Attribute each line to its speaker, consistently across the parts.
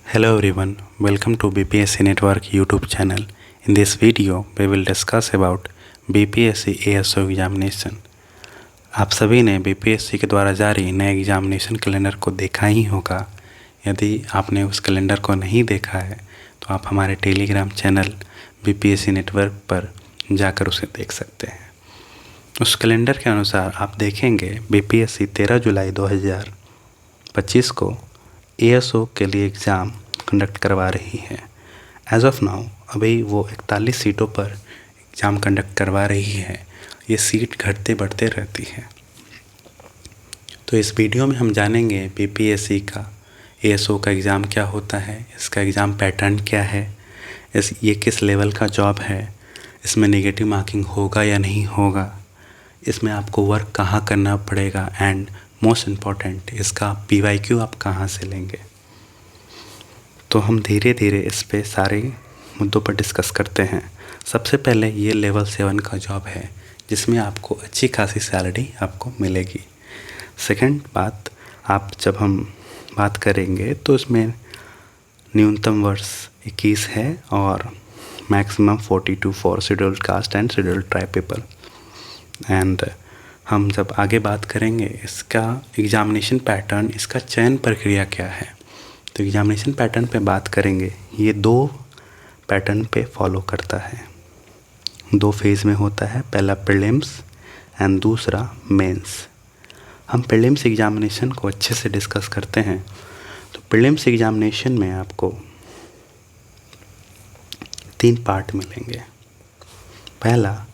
Speaker 1: Hello everyone, welcome to BPSC Network YouTube channel. In this video, we will discuss about BPSC ASO examination. आप सभी ने BPSC के द्वारा जारी नए एग्जामिनेशन कैलेंडर को देखा ही होगा। यदि आपने उस कैलेंडर को नहीं देखा है तो आप हमारे टेलीग्राम चैनल BPSC नेटवर्क पर जाकर उसे देख सकते हैं। उस कैलेंडर के अनुसार आप देखेंगे BPSC 13 जुलाई 2025 को ASO के लिए एग्ज़ाम कंडक्ट करवा रही है। एज ऑफ नाउ अभी वो 41 सीटों पर एग्ज़ाम कंडक्ट करवा रही है। ये सीट घटते बढ़ते रहती है। तो इस वीडियो में हम जानेंगे BPSC का ASO का एग्ज़ाम क्या होता है, इसका एग्ज़ाम पैटर्न क्या है, ये किस लेवल का जॉब है, इसमें नेगेटिव मार्किंग होगा या नहीं होगा, इसमें आपको वर्क कहाँ करना पड़ेगा एंड मोस्ट इम्पॉर्टेंट इसका PYQ आप कहाँ से लेंगे। तो हम धीरे धीरे इस पे सारे मुद्दों पर डिस्कस करते हैं। सबसे पहले ये लेवल 7 का जॉब है जिसमें आपको अच्छी खासी सैलरी आपको मिलेगी। सेकंड बात, आप जब हम बात करेंगे तो इसमें न्यूनतम वर्ष 21 है और maximum 42 for scheduled caste and scheduled tribe people. And हम जब आगे बात करेंगे इसका एग्ज़ामिनेशन पैटर्न, इसका चयन प्रक्रिया क्या है, तो एग्ज़ामिनेशन पैटर्न पे बात करेंगे। ये 2 पैटर्न पे फॉलो करता है, 2 फेज़ में होता है। पहला प्रीलिम्स एंड दूसरा मेंस। हम प्रीलिम्स एग्ज़ामिनेशन को अच्छे से डिस्कस करते हैं। तो प्रीलिम्स एग्ज़ामिनेशन में आपको 3 पार्ट मिलेंगे। पहला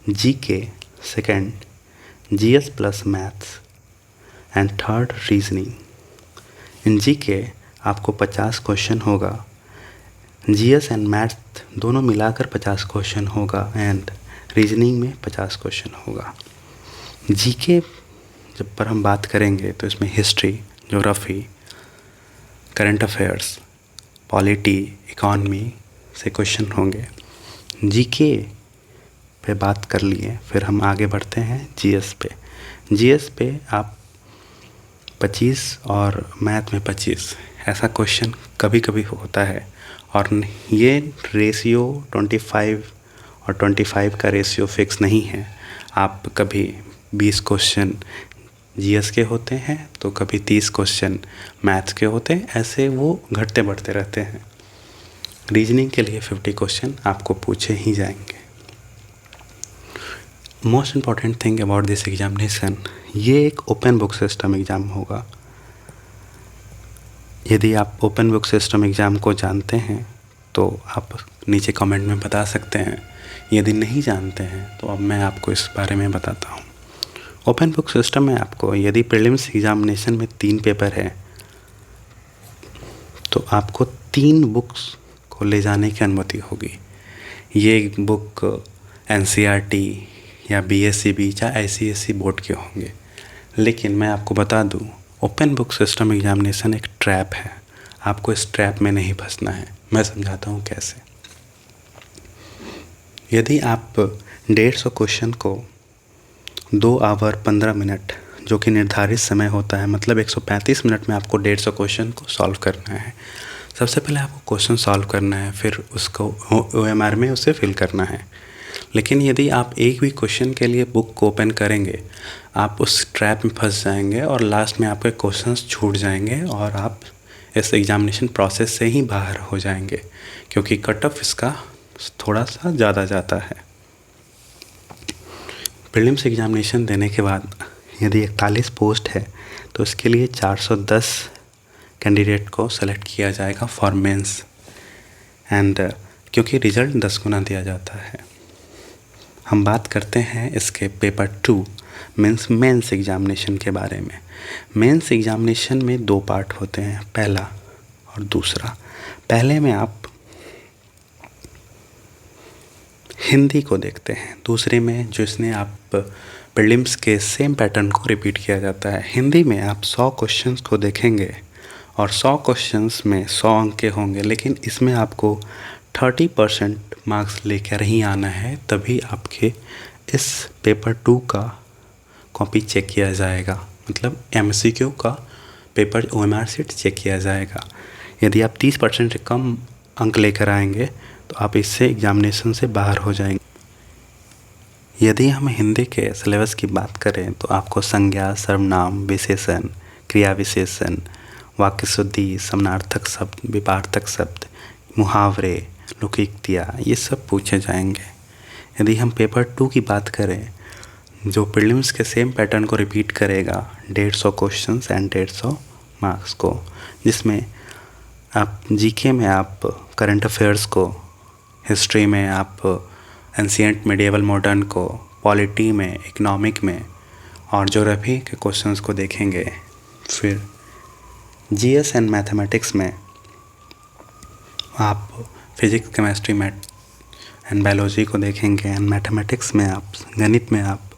Speaker 1: GK, second GS plus maths and third reasoning. In GK आपको 50 क्वेश्चन होगा, GS एंड मैथ्स दोनों मिलाकर 50 क्वेश्चन होगा एंड रीजनिंग में 50 क्वेश्चन होगा। GK जब पर हम बात करेंगे तो इसमें history, geography, current affairs, polity, economy से क्वेश्चन होंगे। GK पे बात कर लिए, फिर हम आगे बढ़ते हैं GS पे। GS पे आप 25 और मैथ में 25 ऐसा क्वेश्चन कभी कभी होता है। और ये रेशियो 25 और 25 का रेशियो फिक्स नहीं है। आप कभी 20 क्वेश्चन GS के होते हैं तो कभी 30 क्वेश्चन मैथ्स के होते हैं, ऐसे वो घटते बढ़ते रहते हैं। रीजनिंग के लिए 50 क्वेश्चन आपको पूछे ही जाएंगे। Most important thing about this examination, ये एक ओपन बुक सिस्टम एग्ज़ाम होगा। यदि आप ओपन बुक सिस्टम एग्ज़ाम को जानते हैं तो आप नीचे कमेंट में बता सकते हैं। यदि नहीं जानते हैं तो अब मैं आपको इस बारे में बताता हूँ। ओपन बुक सिस्टम में आपको यदि प्रीलिम्स एग्ज़ामिनेशन में 3 पेपर है तो आपको 3 बुक्स को ले जाने की अनुमति होगी। ये बुक NCERT या BSCB या ICSE बोर्ड के होंगे। लेकिन मैं आपको बता दूं, ओपन बुक सिस्टम एग्ज़ामिनेशन एक ट्रैप है। आपको इस ट्रैप में नहीं फंसना है। मैं समझाता हूं कैसे। यदि आप 150 क्वेश्चन को 2 आवर 15 मिनट जो कि निर्धारित समय होता है, मतलब 135 मिनट में आपको 150 क्वेश्चन को सॉल्व करना है। सबसे पहले आपको क्वेश्चन सॉल्व करना है, फिर उसको OMR में उसे फिल करना है। लेकिन यदि आप एक भी क्वेश्चन के लिए बुक को ओपन करेंगे, आप उस ट्रैप में फंस जाएंगे और लास्ट में आपके क्वेश्चंस छूट जाएंगे और आप इस एग्ज़ामिनेशन प्रोसेस से ही बाहर हो जाएंगे, क्योंकि कट ऑफ इसका थोड़ा सा ज़्यादा जाता है। प्रीलिम्स एग्ज़ामिनेशन देने के बाद यदि 41 पोस्ट है तो इसके लिए 410 कैंडिडेट को सेलेक्ट किया जाएगा फॉर मेंस एंड क्योंकि रिज़ल्ट 10 गुना दिया जाता है। हम बात करते हैं इसके पेपर 2 मेंस एग्ज़ामिनेशन के बारे में। मेंस एग्ज़ामिनेशन में 2 पार्ट होते हैं, पहला और दूसरा। पहले में आप हिंदी को देखते हैं, दूसरे में जिसने आप प्रीलिम्स के सेम पैटर्न को रिपीट किया जाता है। हिंदी में आप 100 क्वेश्चंस को देखेंगे और 100 क्वेश्चंस में 100 अंक के होंगे, लेकिन इसमें आपको 30% मार्क्स लेकर ही आना है, तभी आपके इस पेपर 2 का कॉपी चेक किया जाएगा। मतलब MCQ का पेपर OMR सीट चेक किया जाएगा। यदि आप 30% से कम अंक लेकर आएंगे तो आप इससे एग्जामिनेशन से बाहर हो जाएंगे। यदि हम हिंदी के सिलेबस की बात करें तो आपको संज्ञा, सर्वनाम, विशेषण, क्रिया विशेषण, वाक्य शुद्धि, समानार्थक शब्द, विपार्थक शब्द, मुहावरे, लोकोक्तियाँ, ये सब पूछे जाएंगे। यदि हम पेपर 2 की बात करें जो प्रीलिम्स के सेम पैटर्न को रिपीट करेगा, 150 क्वेश्चंस एंड 150 मार्क्स को, जिसमें आप जीके में आप करंट अफेयर्स को, हिस्ट्री में आप एंशिएंट, मिडिएवल, मॉडर्न को, पॉलिटी में, इकोनॉमिक में और ज्योग्राफी के क्वेश्चंस को देखेंगे। फिर जीएस एंड मैथमेटिक्स में आप physics, chemistry, math and biology को देखेंगे। एंड मैथमेटिक्स में आप, गणित में आप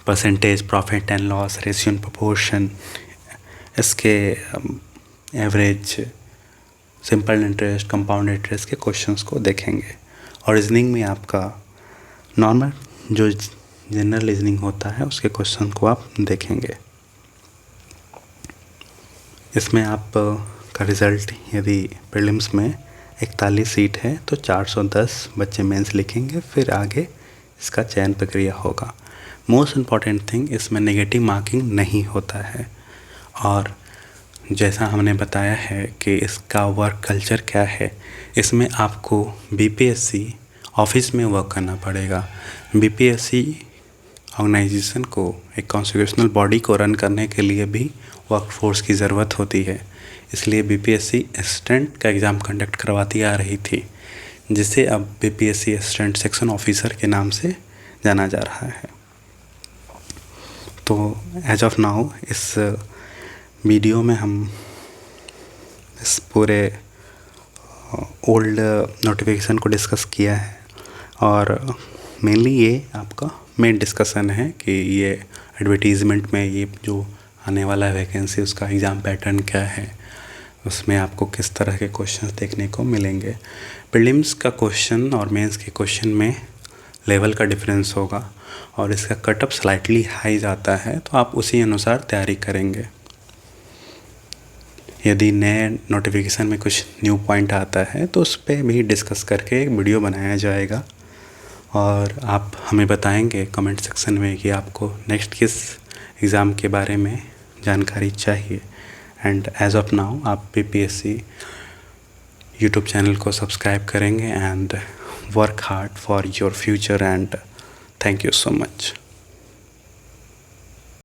Speaker 1: percentage, profit and loss, ratio and proportion, इसके average, simple interest, compound interest के क्वेश्चंस को देखेंगे। और रीजनिंग में आपका नॉर्मल जो जनरल रीजनिंग होता है उसके क्वेश्चन को आप देखेंगे। इसमें आप का रिज़ल्ट, यदि प्रीलिम्स में 41 सीट है तो 410 बच्चे मेंस लिखेंगे, फिर आगे इसका चयन प्रक्रिया होगा। मोस्ट इम्पॉर्टेंट थिंग, इसमें नेगेटिव मार्किंग नहीं होता है। और जैसा हमने बताया है कि इसका वर्क कल्चर क्या है, इसमें आपको बीपीएससी ऑफिस में वर्क करना पड़ेगा। बीपीएससी ऑर्गेनाइजेशन को, एक कॉन्स्टिट्यूशनल बॉडी को रन करने के लिए भी वर्कफोर्स की ज़रूरत होती है। इसलिए बीपीएससी असिस्टेंट का एग्ज़ाम कंडक्ट करवाती आ रही थी, जिसे अब बीपीएससी असिस्टेंट सेक्शन ऑफिसर के नाम से जाना जा रहा है। तो एज ऑफ नाउ इस वीडियो में हम इस पूरे ओल्ड नोटिफिकेशन को डिस्कस किया है। और मेनली ये आपका मेन डिस्कशन है कि ये एडवर्टीज़मेंट में ये जो आने वाला है वैकेंसी, उसका एग्ज़ाम पैटर्न क्या है, उसमें आपको किस तरह के क्वेश्चंस देखने को मिलेंगे। प्रीलिम्स का क्वेश्चन और मेंस के क्वेश्चन में लेवल का डिफरेंस होगा और इसका कट ऑफ स्लाइटली हाई जाता है, तो आप उसी अनुसार तैयारी करेंगे। यदि नए नोटिफिकेशन में कुछ न्यू पॉइंट आता है तो उस पर भी डिस्कस करके एक वीडियो बनाया जाएगा और आप हमें बताएंगे कमेंट सेक्शन में कि आपको नेक्स्ट किस एग्ज़ाम के बारे में जानकारी चाहिए। एंड एज ऑफ नाउ आप बीपीएससी यूट्यूब चैनल को सब्सक्राइब करेंगे and work hard for your future and thank you so much.